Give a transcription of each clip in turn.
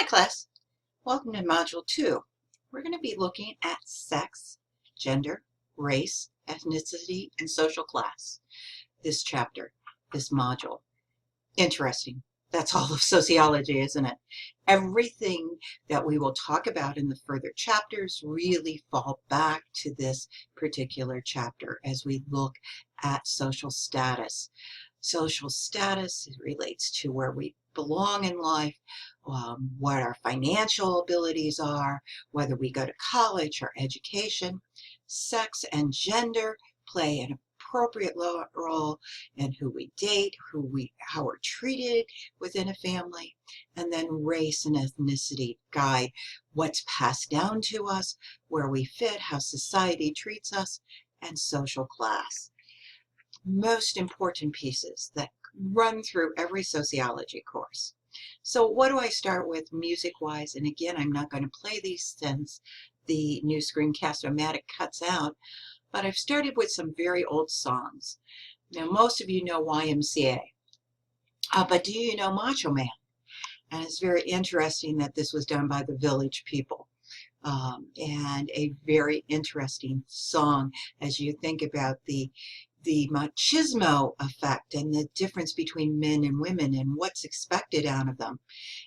class, welcome to Module 2. We're going to be looking at sex, gender, race, ethnicity, and social class. This chapter, this module. Interesting. That's all of sociology, isn't it? Everything that we will talk about in the further chapters really fall back to this particular chapter as we look at social status. Social status relates to where we belong in life, what our financial abilities are, whether we go to college or education. Sex and gender play an appropriate role in who we date, how we're treated within a family, and then race and ethnicity guide what's passed down to us, where we fit, how society treats us, and social class. Most important pieces that run through every sociology course. So what do I start with music-wise? And again, I'm not going to play these since the new Screencast-O-Matic cuts out, but I've started with some very old songs. Now, most of you know YMCA, but do you know Macho Man? And it's very interesting that this was done by the Village People. And a very interesting song as you think about the machismo effect and the difference between men and women and what's expected out of them.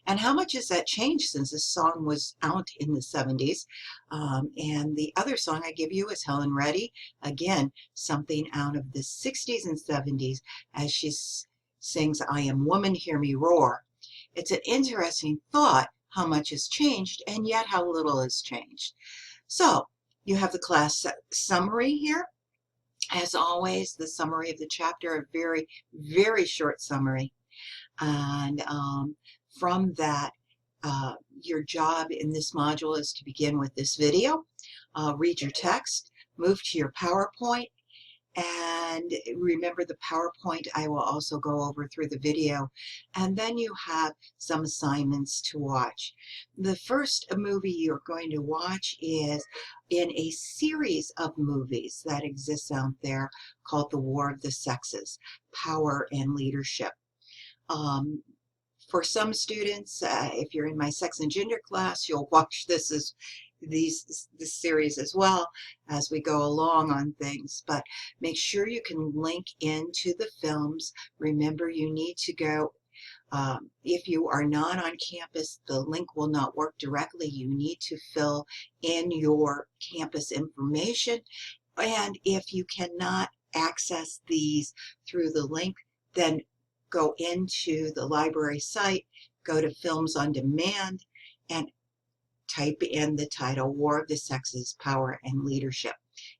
And how much has that changed since this song was out in the 70s? And the other song I give you is Helen Reddy. Again, something out of the 60s and 70s as she sings, "I Am Woman, Hear Me Roar." It's an interesting thought how much has changed and yet how little has changed. So you have the class summary here. As always, the summary of the chapter, a very, very short summary. And from that, your job in this module is to begin with this video, read your text, move to your PowerPoint, and remember the PowerPoint I will also go over through the video, and then you have some assignments to watch. The first movie you're going to watch is in a series of movies that exists out there called The War of the Sexes, Power and Leadership. For some students, if you're in my sex and gender class, you'll watch this series as well as we go along on things, but make sure you can link into the films. Remember, you need to go, if you are not on campus, the link will not work directly. You need to fill in your campus information, and if you cannot access these through the link, then go into the library site, go to Films on Demand, and type in the title, War of the Sexes, Power and Leadership,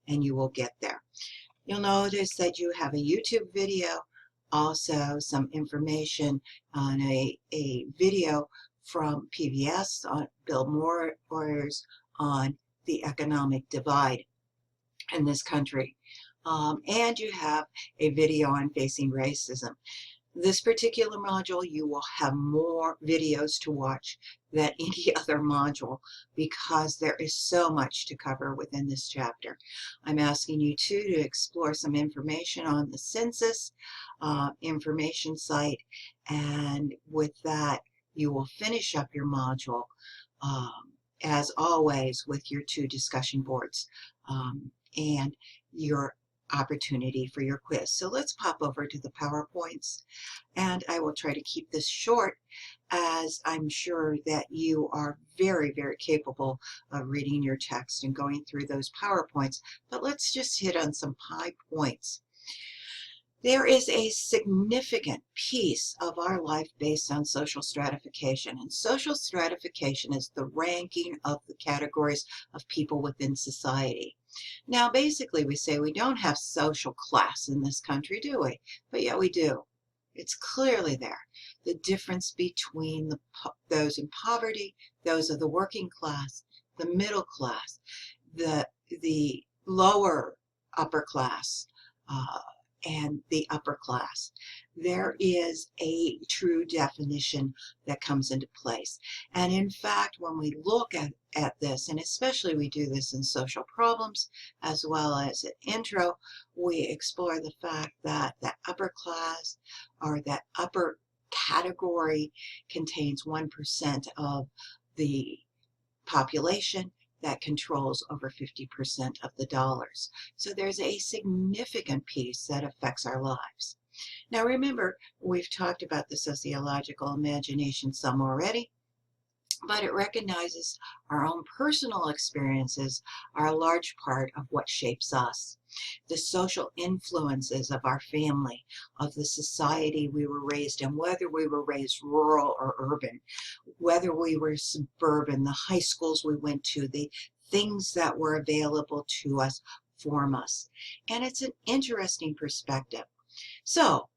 and you will get there. You'll notice that you have a YouTube video, also some information on a video from PBS on Bill Moyers on the economic divide in this country. And you have a video on facing racism. This particular module, you will have more videos to watch than any other module because there is so much to cover within this chapter. I'm asking you too to explore some information on the census information site, and with that you will finish up your module as always with your 2 discussion boards and your opportunity for your quiz. So let's pop over to the PowerPoints, and I will try to keep this short as I'm sure that you are very, very capable of reading your text and going through those PowerPoints, but let's just hit on some high points. There is a significant piece of our life based on social stratification, and social stratification is the ranking of the categories of people within society. Now, basically, we say we don't have social class in this country, do we? But yet we do. It's clearly there. The difference between those in poverty, those of the working class, the middle class, the lower upper class, and the upper class. There is a true definition that comes into place. And in fact, when we look at this, and especially we do this in social problems as well as an intro, we explore the fact that the upper class or that upper category contains 1% of the population that controls over 50% of the dollars. So there's a significant piece that affects our lives. Now remember, we've talked about the sociological imagination some already, but it recognizes our own personal experiences are a large part of what shapes us. The social influences of our family, of the society we were raised in, whether we were raised rural or urban, whether we were suburban, the high schools we went to, the things that were available to us form us. And it's an interesting perspective. So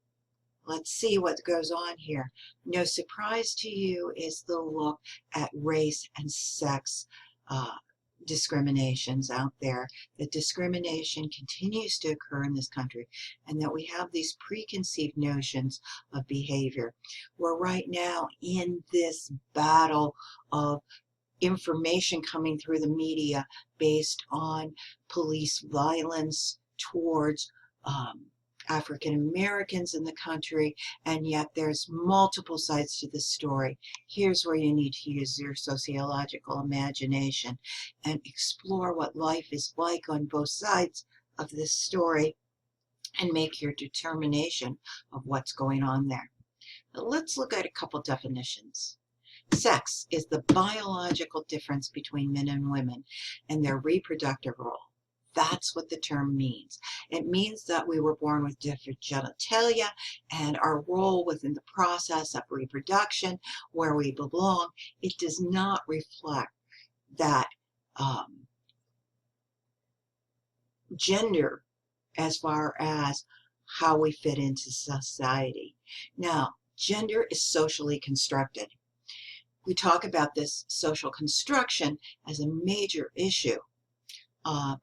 let's see what goes on here. No surprise to you is the look at race and sex discriminations out there. That discrimination continues to occur in this country, and that we have these preconceived notions of behavior. We're right now in this battle of information coming through the media based on police violence towards African Americans in the country, and yet there's multiple sides to the story. Here's where you need to use your sociological imagination and explore what life is like on both sides of this story and make your determination of what's going on there. Now, let's look at a couple definitions. Sex is the biological difference between men and women and their reproductive role. That's what the term means. It means that we were born with different genitalia, and our role within the process of reproduction, where we belong, it does not reflect that gender as far as how we fit into society. Now, gender is socially constructed. We talk about this social construction as a major issue.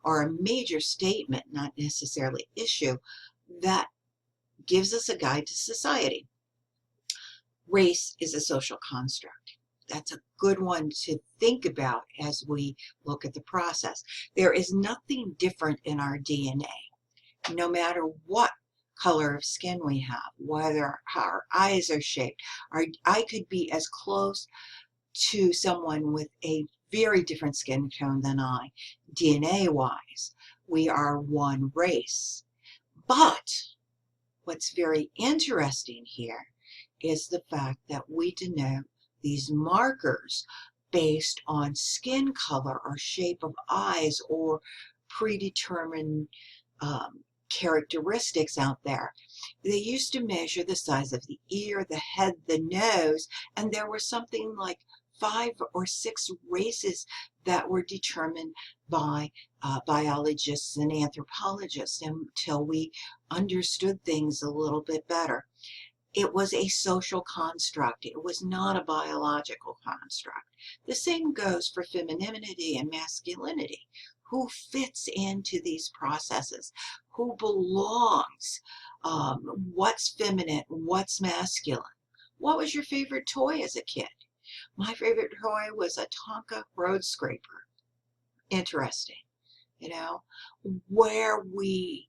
Or a major statement, not necessarily issue, that gives us a guide to society. Race is a social construct. That's a good one to think about as we look at the process. There is nothing different in our DNA, no matter what color of skin we have, whether our eyes are shaped. I could be as close to someone with a very different skin tone than I, DNA-wise. We are one race. But what's very interesting here is the fact that we denote these markers based on skin color or shape of eyes or predetermined characteristics out there. They used to measure the size of the ear, the head, the nose, and there were something like 5 or 6 races that were determined by biologists and anthropologists until we understood things a little bit better. It was a social construct. It was not a biological construct. The same goes for femininity and masculinity. Who fits into these processes? Who belongs? What's feminine? What's masculine? What was your favorite toy as a kid? My favorite toy was a Tonka road scraper. Interesting, you know, where we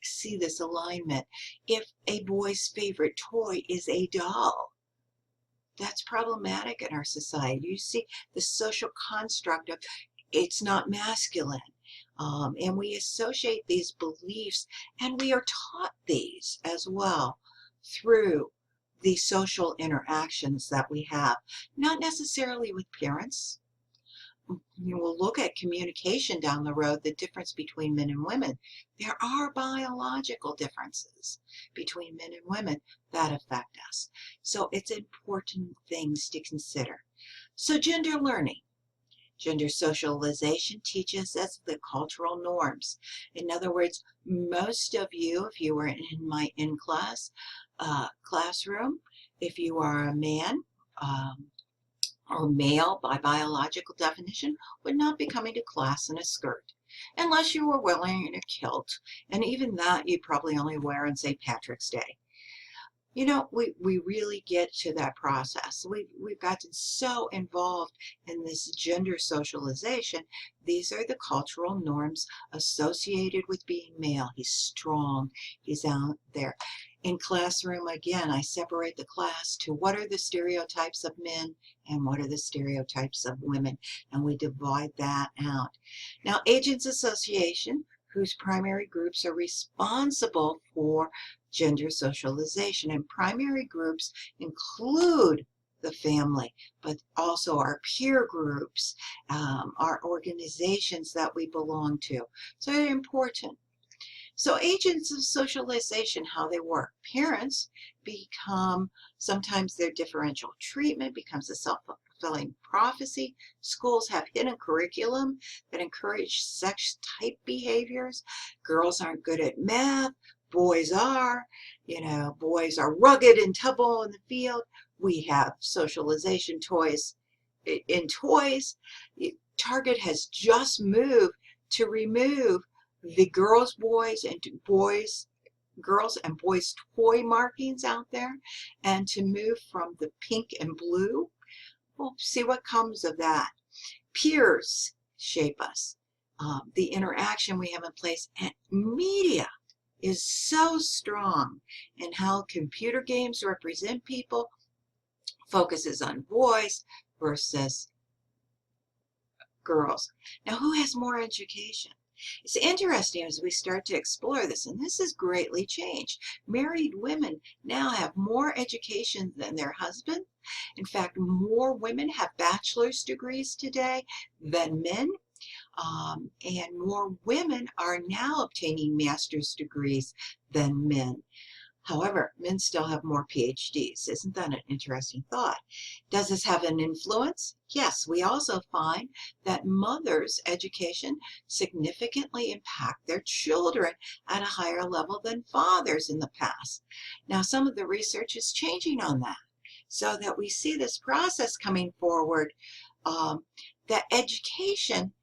see this alignment. If a boy's favorite toy is a doll, that's problematic in our society. You see the social construct of it's not masculine. And we associate these beliefs, and we are taught these as well through the social interactions that we have, not necessarily with parents. You will look at communication down the road, the difference between men and women. There are biological differences between men and women that affect us. So it's important things to consider. So gender learning. Gender socialization teaches us the cultural norms. In other words, most of you, if you were in my in-class classroom, if you are a man or male by biological definition, would not be coming to class in a skirt unless you were wearing a kilt, and even that you'd probably only wear on St. Patrick's Day. You know, we really get to that process. We've gotten so involved in this gender socialization. These are the cultural norms associated with being male. He's strong. He's out there. In classroom, again, I separate the class to what are the stereotypes of men and what are the stereotypes of women, and we divide that out. Now, Agents Association, whose primary groups are responsible for gender socialization, and primary groups include the family, but also our peer groups, our organizations that we belong to. So they're important. So agents of socialization, how they work. Parents become, sometimes their differential treatment becomes a self-fulfilling prophecy. Schools have hidden curriculum that encourage sex-type behaviors. Girls aren't good at math. Boys are. Boys are rugged and tumble in the field. We have socialization toys in toys. Target has just moved to remove the girls and boys toy markings out there, and to move from the pink and blue. We'll see what comes of that. Peers shape us. The interaction we have in place, and media is so strong in how computer games represent people, focuses on boys versus girls. Now, who has more education? It's interesting as we start to explore this, and this has greatly changed. Married women now have more education than their husband. In fact, more women have bachelor's degrees today than men. And more women are now obtaining master's degrees than men. However, men still have more PhDs. Isn't that an interesting thought? Does this have an influence? Yes, we also find that mothers' education significantly impact their children at a higher level than fathers in the past. Now, some of the research is changing on that, so that we see this process coming forward, that education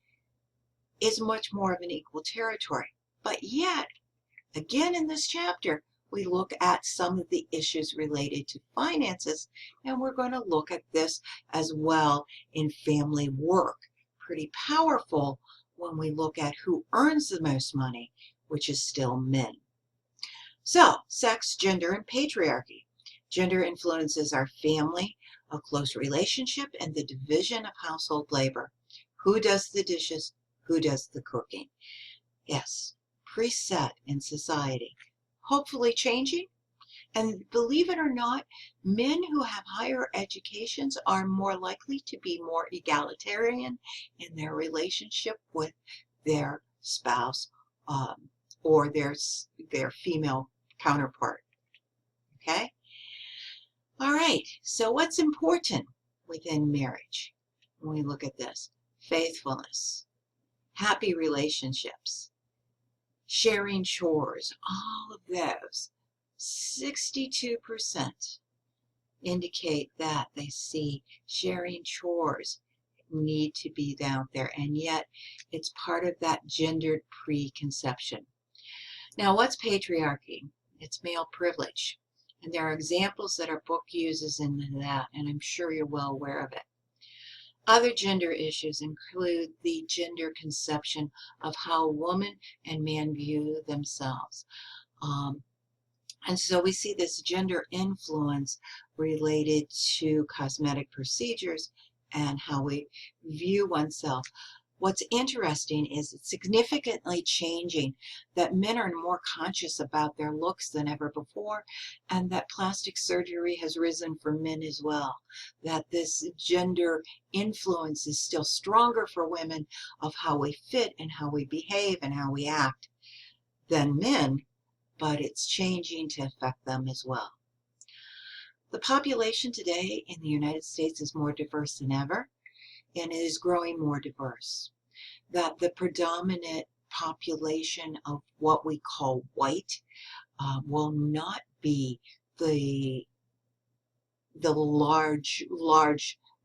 is much more of an equal territory. But yet, again in this chapter, we look at some of the issues related to finances, and we're going to look at this as well in family work. Pretty powerful when we look at who earns the most money, which is still men. So, sex, gender, and patriarchy. Gender influences our family, a close relationship, and the division of household labor. Who does the dishes? Who does the cooking? Yes, preset in society. Hopefully changing. And believe it or not, men who have higher educations are more likely to be more egalitarian in their relationship with their spouse, or their female counterpart. Okay? All right, so what's important within marriage when we look at this? Faithfulness, happy relationships, sharing chores, all of those. 62% indicate that they see sharing chores need to be out there, and yet it's part of that gendered preconception. Now, what's patriarchy? It's male privilege, and there are examples that our book uses in that, and I'm sure you're well aware of it. Other gender issues include the gender conception of how woman and man view themselves. And so we see this gender influence related to cosmetic procedures and how we view oneself. What's interesting is it's significantly changing, that men are more conscious about their looks than ever before, and that plastic surgery has risen for men as well. That this gender influence is still stronger for women of how we fit and how we behave and how we act than men, but it's changing to affect them as well. The population today in the United States is more diverse than ever, and it is growing more diverse. That the predominant population of what we call white will not be the large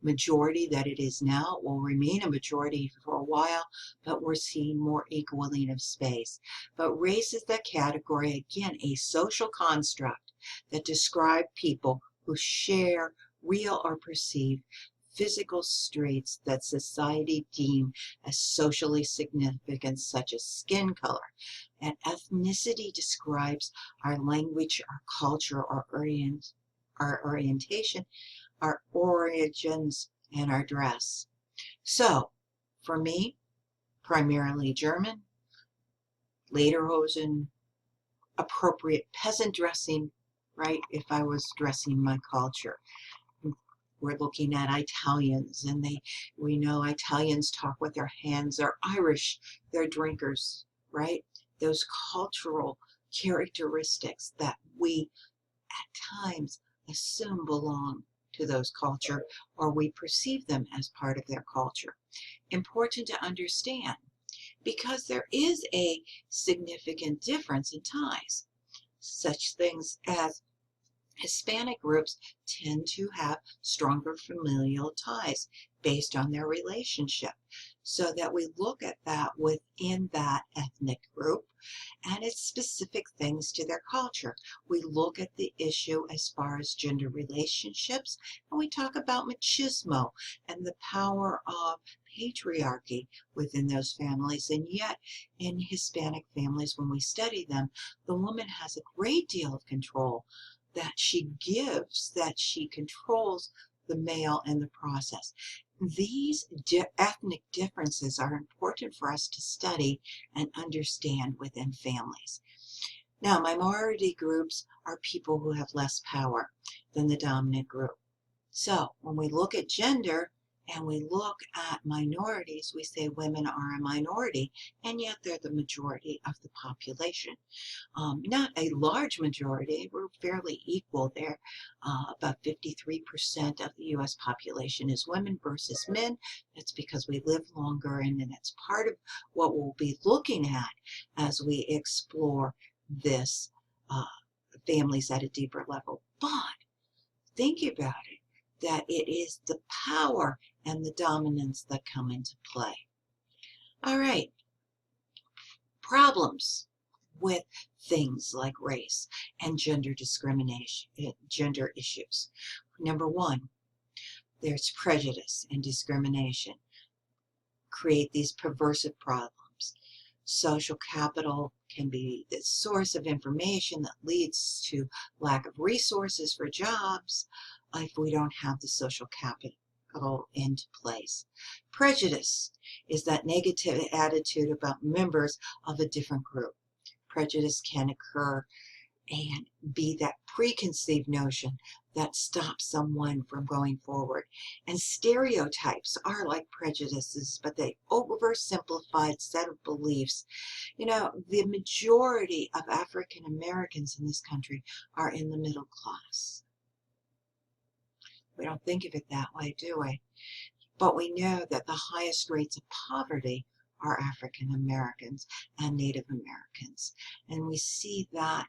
majority that it is now. It will remain a majority for a while, but we're seeing more equaling of space. But race is the category, again, a social construct that describes people who share real or perceived physical traits that society deem as socially significant, such as skin color. And ethnicity describes our language, our culture, our orientation, our origins, and our dress. So, for me, primarily German, lederhosen, appropriate peasant dressing, right, if I was dressing my culture. We're looking at Italians, and we know Italians talk with their hands. They're Irish, they're drinkers, right? Those cultural characteristics that we at times assume belong to those culture, or we perceive them as part of their culture. Important to understand, because there is a significant difference in ties. Such things as Hispanic groups tend to have stronger familial ties based on their relationship, so that we look at that within that ethnic group and its specific things to their culture. We look at the issue as far as gender relationships, and we talk about machismo and the power of patriarchy within those families. And yet, in Hispanic families, when we study them, the woman has a great deal of control that she gives, that she controls the male in the process. These ethnic differences are important for us to study and understand within families. Now, minority groups are people who have less power than the dominant group. So, when we look at gender and we look at minorities, we say women are a minority, and yet they're the majority of the population. Not a large majority, we're fairly equal there. About 53% of the U.S. population is women versus men. That's because we live longer, and it's part of what we'll be looking at as we explore this families at a deeper level. But think about it, that it is the power and the dominance that come into play. All right, problems with things like race and gender discrimination, gender issues. Number one, there's prejudice and discrimination. Create these perversive problems. Social capital can be the source of information that leads to lack of resources for jobs if we don't have the social capital into place. Prejudice is that negative attitude about members of a different group. Prejudice can occur and be that preconceived notion that stops someone from going forward. And stereotypes are like prejudices, but they oversimplified set of beliefs. You know, the majority of African Americans in this country are in the middle class. We don't think of it that way, do we? But we know that the highest rates of poverty are African Americans and Native Americans. And we see that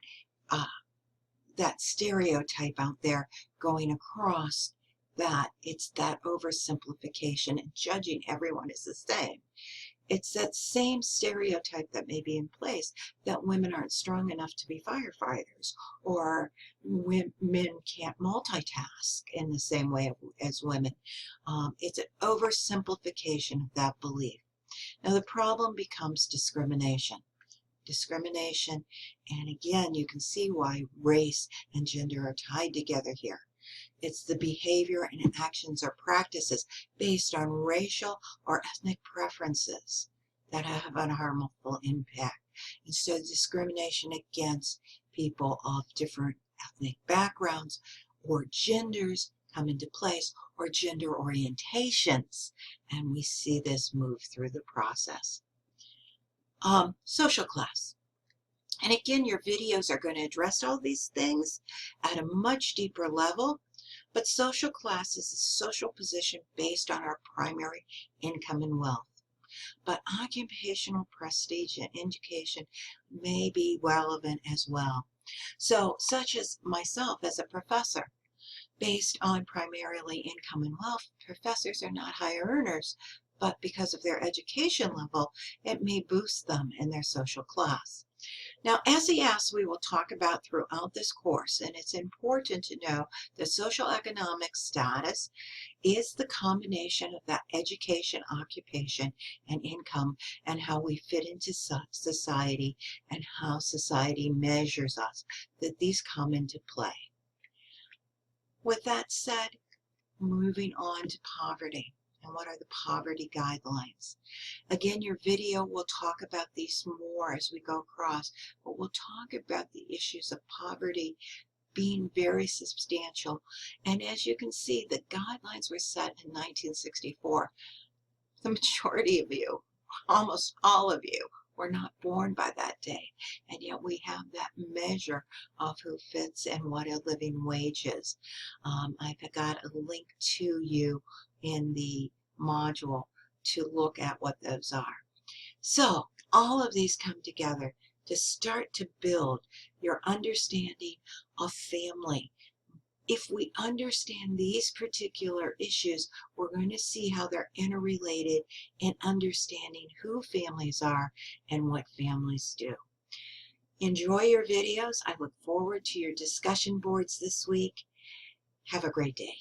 that stereotype out there going across, that it's that oversimplification and judging everyone as the same. It's that same stereotype that may be in place, that women aren't strong enough to be firefighters, or men can't multitask in the same way as women. It's an oversimplification of that belief. Now, the problem becomes discrimination. Discrimination, and again, you can see why race and gender are tied together here. It's the behavior and actions or practices based on racial or ethnic preferences that have a harmful impact. And so discrimination against people of different ethnic backgrounds or genders come into place, or gender orientations, and we see this move through the process. Social class. And again, your videos are going to address all these things at a much deeper level, but social class is a social position based on our primary income and wealth. But occupational prestige and education may be relevant as well. So, such as myself as a professor, based on primarily income and wealth, professors are not high earners, but because of their education level, it may boost them in their social class. Now, SES we will talk about throughout this course, and it's important to know that social economic status is the combination of that education, occupation, and income, and how we fit into society and how society measures us, that these come into play. With that said, moving on to poverty. And what are the poverty guidelines? Again, your video will talk about these more as we go across, but we'll talk about the issues of poverty being very substantial. And as you can see, the guidelines were set in 1964. The majority of you, almost all of you, were not born by that day. And yet we have that measure of who fits and what a living wage is. I've got a link to you in the module to look at what those are. So all of these come together to start to build your understanding of family. If we understand these particular issues, we're going to see how they're interrelated in understanding who families are and what families do. Enjoy your videos. I look forward to your discussion boards this week. Have a great day.